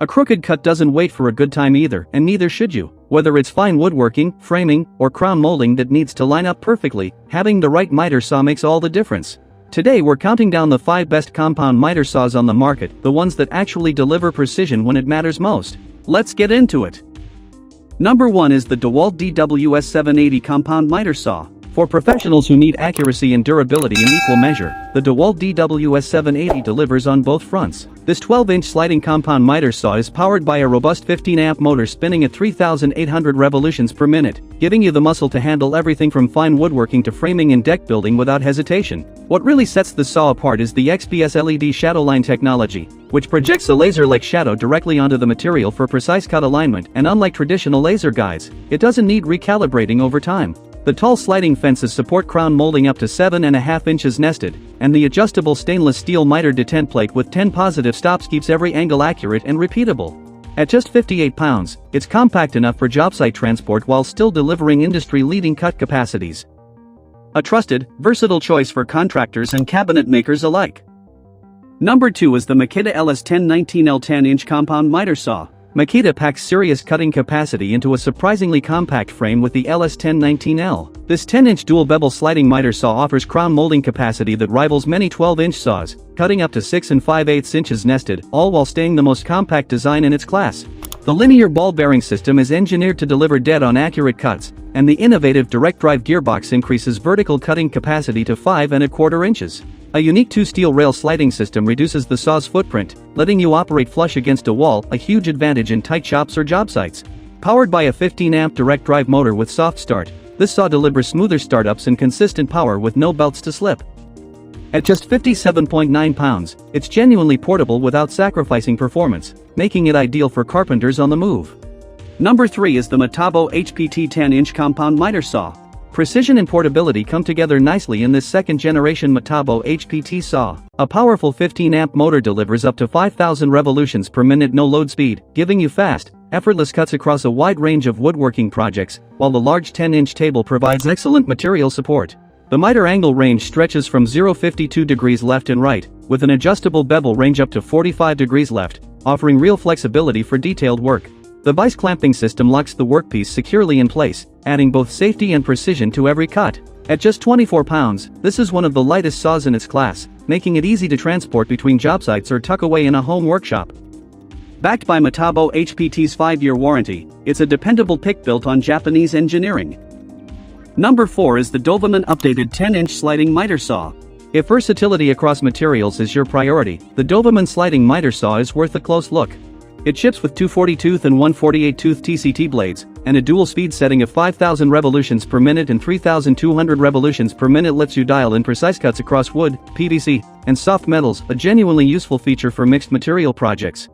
A crooked cut doesn't wait for a good time either, and neither should you. Whether it's fine woodworking, framing, or crown molding that needs to line up perfectly, having the right miter saw makes all the difference. Today we're counting down the 5 best compound miter saws on the market, the ones that actually deliver precision when it matters most. Let's get into it. Number 1 is the DeWalt DWS 780 compound miter saw. For professionals who need accuracy and durability in equal measure, the DeWalt DWS 780 delivers on both fronts. This 12-inch sliding compound miter saw is powered by a robust 15-amp motor spinning at 3,800 revolutions per minute, giving you the muscle to handle everything from fine woodworking to framing and deck building without hesitation. What really sets the saw apart is the XPS LED shadowline technology, which projects a laser-like shadow directly onto the material for precise cut alignment, and unlike traditional laser guides, it doesn't need recalibrating over time. The tall sliding fences support crown molding up to 7.5 inches nested, and the adjustable stainless steel miter detent plate with 10 positive stops keeps every angle accurate and repeatable. At just 58 pounds, it's compact enough for job site transport while still delivering industry-leading cut capacities. A trusted, versatile choice for contractors and cabinet makers alike. Number 2 is the Makita LS1019L 10-inch compound miter saw. Makita packs serious cutting capacity into a surprisingly compact frame with the LS1019L. This 10-inch dual bevel sliding miter saw offers crown molding capacity that rivals many 12-inch saws, cutting up to 6 5/8 inches nested, all while staying the most compact design in its class. The linear ball bearing system is engineered to deliver dead-on accurate cuts, and the innovative direct drive gearbox increases vertical cutting capacity to 5 1/4 inches. A unique 2-steel rail sliding system reduces the saw's footprint, letting you operate flush against a wall, a huge advantage in tight shops or job sites. Powered by a 15-amp direct drive motor with soft start, this saw delivers smoother startups and consistent power with no belts to slip. At just 57.9 pounds, it's genuinely portable without sacrificing performance, making it ideal for carpenters on the move. Number 3 is the Metabo HPT 10-inch compound miter saw. Precision and portability come together nicely in this second-generation Metabo HPT saw. A powerful 15-amp motor delivers up to 5,000 revolutions per minute no-load speed, giving you fast, effortless cuts across a wide range of woodworking projects, while the large 10-inch table provides excellent material support. The miter angle range stretches from 0.52 degrees left and right, with an adjustable bevel range up to 45 degrees left, offering real flexibility for detailed work. The vice clamping system locks the workpiece securely in place, adding both safety and precision to every cut. At just 24 pounds, this is one of the lightest saws in its class, making it easy to transport between job sites or tuck away in a home workshop. Backed by Metabo HPT's 5-year warranty, it's a dependable pick built on Japanese engineering. Number 4 is the Doberman updated 10-inch sliding miter saw. If versatility across materials is your priority, the Doberman sliding miter saw is worth a close look. It ships with two 40-tooth and one 48-tooth TCT blades, and a dual speed setting of 5,000 revolutions per minute and 3,200 revolutions per minute lets you dial in precise cuts across wood, PVC, and soft metals, a genuinely useful feature for mixed material projects.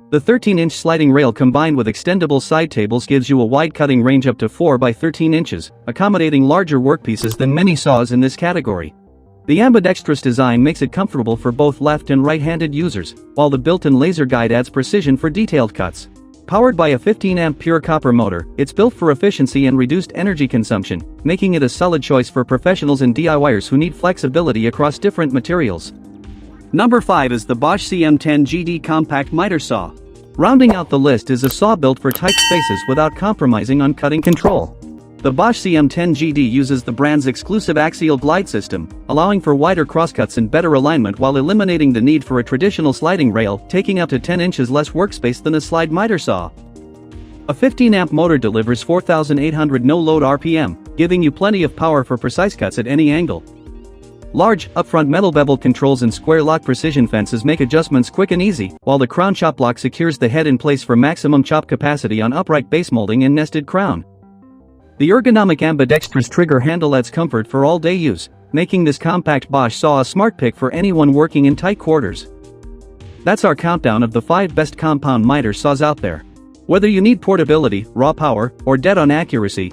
The 13-inch sliding rail combined with extendable side tables gives you a wide cutting range up to 4 by 13 inches, accommodating larger workpieces than many saws in this category. The ambidextrous design makes it comfortable for both left and right-handed users, while the built-in laser guide adds precision for detailed cuts. Powered by a 15-amp pure copper motor, it's built for efficiency and reduced energy consumption, making it a solid choice for professionals and DIYers who need flexibility across different materials. Number 5 is the Bosch CM10 GD compact miter saw. Rounding out the list is a saw built for tight spaces without compromising on cutting control. The Bosch CM10 GD uses the brand's exclusive axial glide system, allowing for wider crosscuts and better alignment while eliminating the need for a traditional sliding rail, taking up to 10 inches less workspace than a slide miter saw. A 15-amp motor delivers 4,800 no-load RPM, giving you plenty of power for precise cuts at any angle. Large, upfront metal bevel controls and square lock precision fences make adjustments quick and easy, while the crown chop block secures the head in place for maximum chop capacity on upright base molding and nested crown. The ergonomic ambidextrous trigger handle adds comfort for all-day use, making this compact Bosch saw a smart pick for anyone working in tight quarters. That's our countdown of the 5 best compound miter saws out there. Whether you need portability, raw power, or dead-on accuracy,